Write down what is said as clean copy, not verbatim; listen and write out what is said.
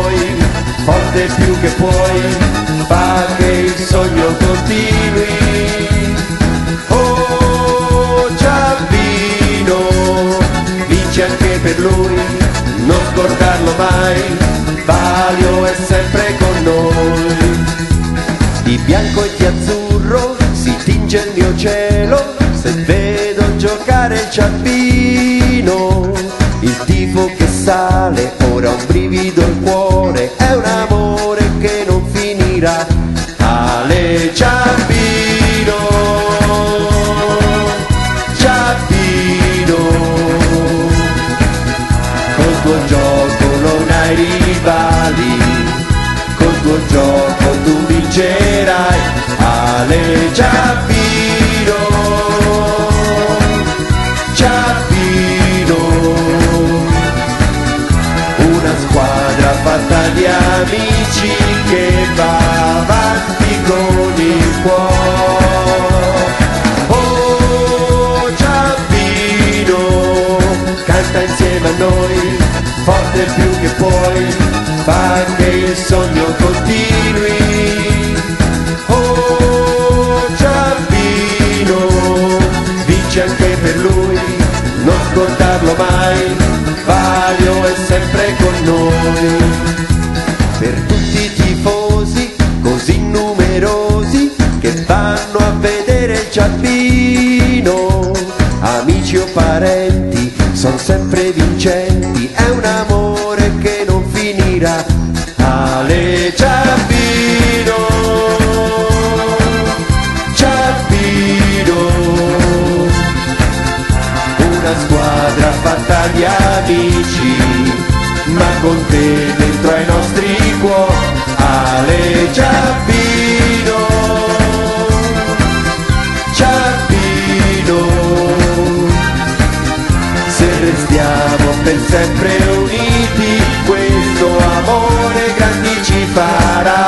noi, forte più che puoi, fa che il sogno continui. Oh Giambino, vince anche per lui, non scordarlo mai, Valio è sempre con noi. Di bianco e di azzurro si tinge il mio cielo, se vedo giocare il Giambino. Il tifo che sale, ora un brivido al cuore, è un amore che non finirà. Ale Giambino, Giambino, col tuo gioco non hai rivali, col tuo gioco tu vincerai. Ale Giambino, Giambino, una squadra fatta di amici che va avanti con il cuore. Oh Giambino, canta insieme a noi, forte più che puoi, fa che il sogno continui. Oh Giambino, vince anche per lui, non scordarlo mai, Valio è sempre con noi. Per tutti i tifosi così numerosi che vanno a vedere il Giambino, amici o parenti, son sempre vincenti, è un amore che non finirà. Ale Giambino, Giambino, una squadra fatta di amici, ma con te dentro ai nostri cuori. Ale Giambino, Giambino, se restiamo per sempre uniti, questo amore grandi ci farà.